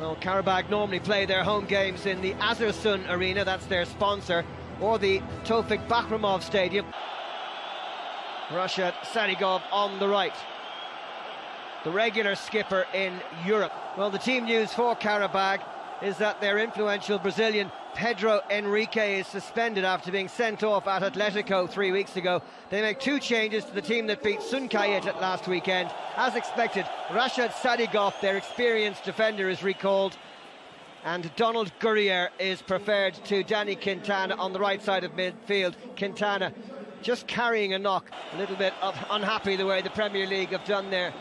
Well, Qarabag normally play their home games in the Azersun Arena, that's their sponsor, or the Tofik Bahramov Stadium. Rashad Sadigov on the right, the regular skipper in Europe. Well, the team news for Qarabag is that their influential Brazilian Pedro Henrique is suspended after being sent off at Atletico 3 weeks ago. They make two changes to the team that beat Sunkayet last weekend. As expected, Rashad Sadigov, their experienced defender, is recalled, and Donald Gurrier is preferred to Danny Quintana on the right side of midfield. Quintana just carrying a knock, a little bit unhappy the way the Premier League have done their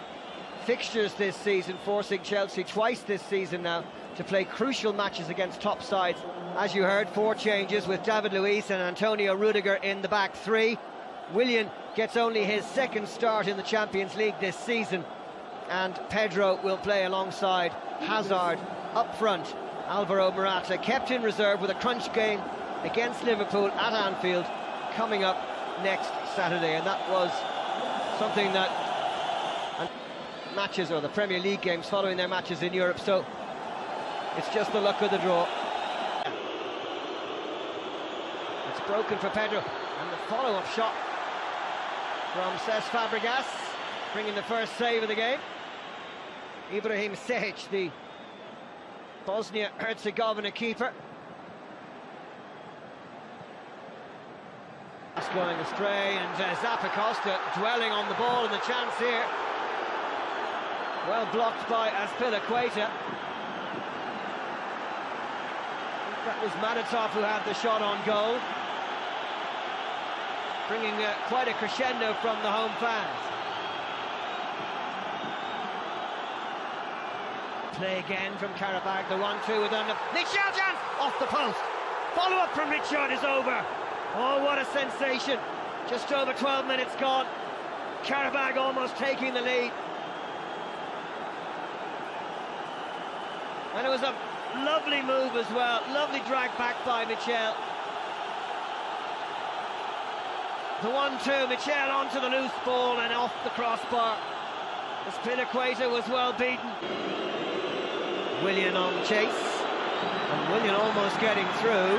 fixtures this season, forcing Chelsea twice this season now to play crucial matches against top sides. As you heard, 4 changes with David Luiz and Antonio Rudiger in the back 3. Willian gets only his second start in the Champions League this season, and Pedro will play alongside Hazard up front. Alvaro Morata kept in reserve with a crunch game against Liverpool at Anfield coming up next Saturday, and that was something that matches, or the Premier League games following their matches in Europe, so it's just the luck of the draw. It's broken for Pedro, and the follow-up shot from Cesc Fabregas, bringing the first save of the game. Ibrahim Sehic, the Bosnia-Herzegovina keeper. That's going astray, and Zappacosta dwelling on the ball, and the chance here. Well blocked by Azpilicueta. That was Manatov who had the shot on goal, bringing quite a crescendo from the home fans. Play again from Qarabag, the 1-2 with Michel Jan off the post. Follow-up from Richard is over. Oh, what a sensation. Just over 12 minutes gone. Qarabag almost taking the lead. And it was a lovely move as well, lovely drag back by Michel. The 1-2, Michel onto the loose ball and off the crossbar. Azpilicueta was well beaten. Willian on chase, and Willian almost getting through.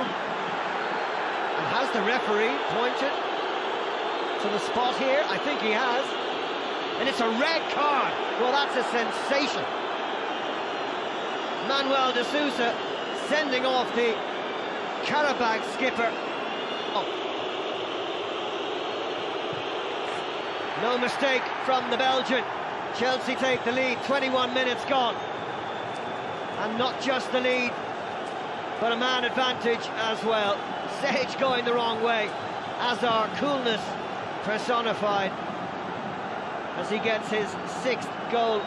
And has the referee pointed to the spot here? I think he has. And it's a red card. Well, that's a sensation. Manuel de Sousa sending off the Qarabag skipper. Oh. No mistake from the Belgian. Chelsea take the lead, 21 minutes gone. And not just the lead, but a man advantage as well. Sehic going the wrong way. Azar, coolness personified, as he gets his 6th goal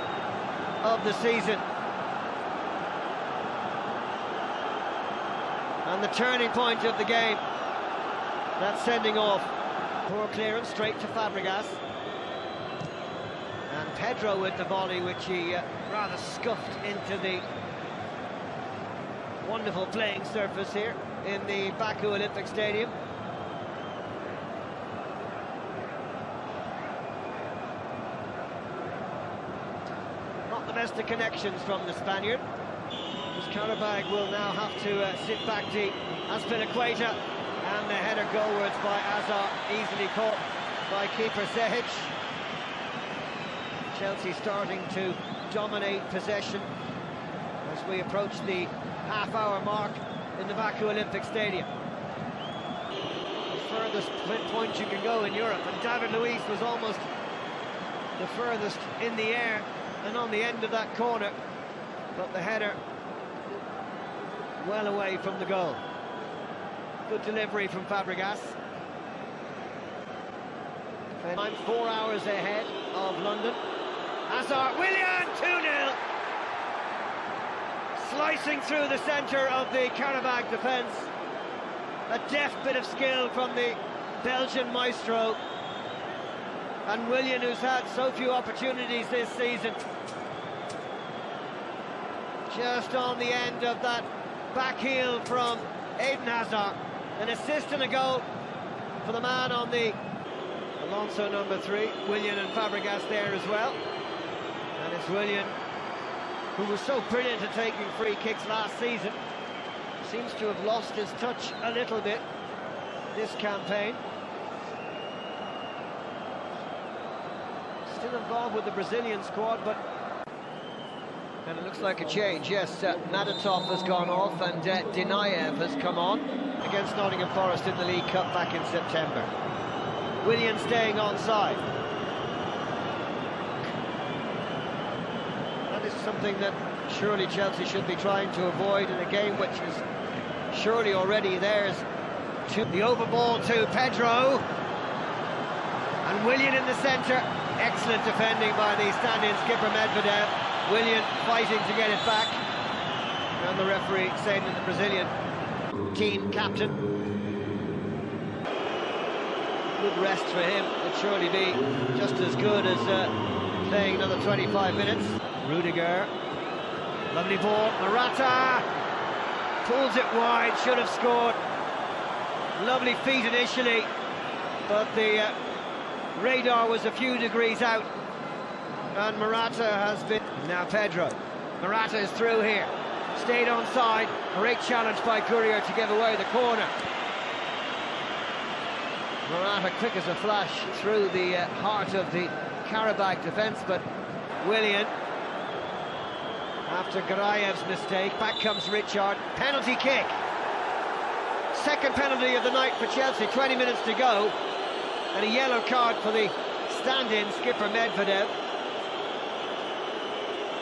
of the season. And the turning point of the game, that sending off. Poor clearance straight to Fabregas. And Pedro with the volley, which he rather scuffed into the wonderful playing surface here in the Baku Olympic Stadium. Not the best of connections from the Spaniard. Qarabag will now have to sit back deep. Azpilicueta, and the header goalwards by Azar, easily caught by keeper Sehic. Chelsea starting to dominate possession as we approach the half-hour mark in the Baku Olympic Stadium. The furthest point you can go in Europe, and David Luiz was almost the furthest in the air and on the end of that corner, but the header well away from the goal. Good delivery from Fabregas. I'm 4 hours ahead of London. Hazard, Willian, 2-0. Slicing through the centre of the Qarabag defence. A deft bit of skill from the Belgian maestro. And Willian, who's had so few opportunities this season, just on the end of that back heel from Eden Hazard. An assist and a goal for the man on the Alonso number 3. Willian and Fabregas there as well. And it's Willian who was so brilliant at taking free kicks last season, seems to have lost his touch a little bit this campaign. Still involved with the Brazilian squad, but... And it looks like a change, yes. Madatov has gone off and Dinayev has come on against Nottingham Forest in the League Cup back in September. Willian staying onside. That is something that surely Chelsea should be trying to avoid in a game which is surely already theirs. The over ball to Pedro. And Willian in the centre. Excellent defending by the stand-in skipper Medvedev. Willian fighting to get it back. And the referee saying that the Brazilian team captain. Good rest for him. Would surely be just as good as playing another 25 minutes. Rudiger. Lovely ball. Morata pulls it wide. Should have scored. Lovely feet initially, but the radar was a few degrees out, and Morata has been... Now Pedro. Morata is through here. Stayed onside. Great challenge by Courier to give away the corner. Morata quick as a flash through the heart of the Qarabag defence, but Willian, after Garayev's mistake, back comes Richard. Penalty kick. Second penalty of the night for Chelsea, 20 minutes to go, and a yellow card for the stand-in skipper Medvedev.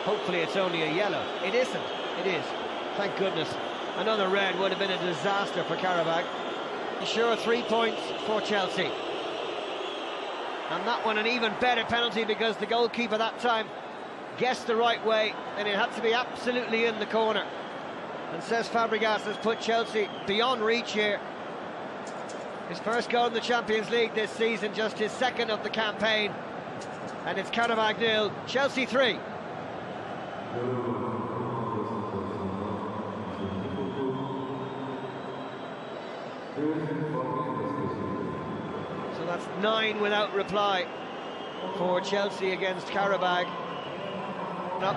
Hopefully it's only a yellow. It isn't. It is. Thank goodness. Another red would have been a disaster for Qarabag. Sure, 3 points for Chelsea. And that one an even better penalty because the goalkeeper that time guessed the right way, and it had to be absolutely in the corner. And Cesc Fabregas has put Chelsea beyond reach here. His first goal in the Champions League this season, just his second of the campaign. And it's Qarabag 0, Chelsea 3. So that's 9 without reply for Chelsea against Qarabag. No.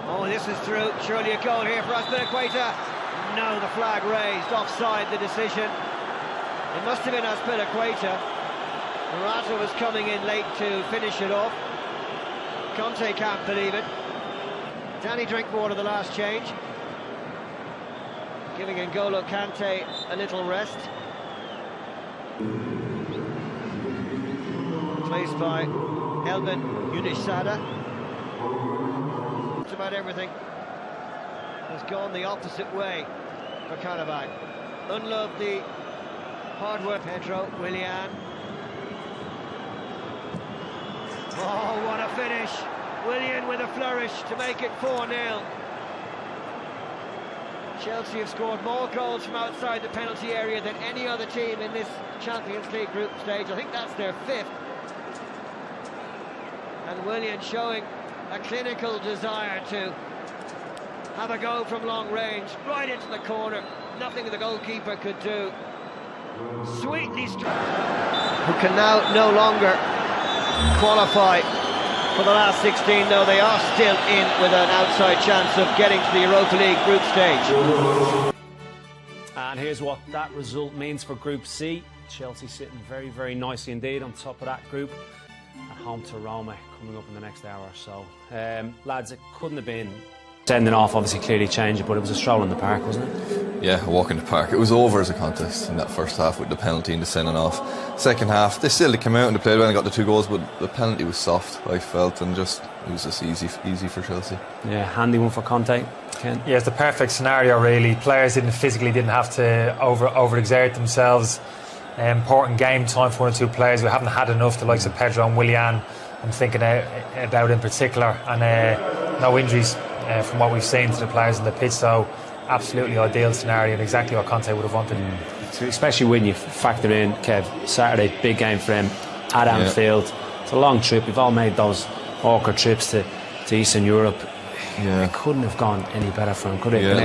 Oh, this is through. Surely a goal here for Azpilicueta. No, the flag raised. Offside, the decision. It must have been Azpilicueta. Morata was coming in late to finish it off. Conte can't believe it. Danny Drinkwater, the last change. Giving N'Golo Kante a little rest. Placed by Elvin Yunisada. About everything has gone the opposite way for Qarabag. Unloved the hard work. Pedro, Willian. Oh, what a finish! Willian with a flourish to make it 4-0. Chelsea have scored more goals from outside the penalty area than any other team in this Champions League group stage. I think that's their 5th. And Willian showing a clinical desire to have a go from long range, right into the corner. Nothing the goalkeeper could do. Sweetly struck. Who can now no longer qualify for the last 16, though they are still in with an outside chance of getting to the Europa League group stage. And here's what that result means for Group C. Chelsea sitting very, very nicely indeed on top of that group, at home to Roma coming up in the next hour or so. Lads, it couldn't have been sending off, obviously clearly changed it, but it was a stroll in the park, wasn't it? Yeah, a walk in the park. It was over as a contest in that first half with the penalty and the sending off. Second half, they still came out and they played well and got the 2 goals, but the penalty was soft, I felt, and it was just easy for Chelsea. Yeah, handy one for Conte, Ken. Yeah, it's the perfect scenario really. Players didn't have to overexert themselves. Important game time for 1 or 2 players. We haven't had enough, the likes of Pedro and Willian, I'm thinking about in particular, and no injuries from what we've seen to the players in the pitch, so absolutely ideal scenario and exactly what Conte would have wanted. So especially when you factor in, Kev, Saturday, big game for him at Anfield. It's a long trip. We've all made those awkward trips to Eastern Europe. Yeah. It couldn't have gone any better for him, could it? Yeah,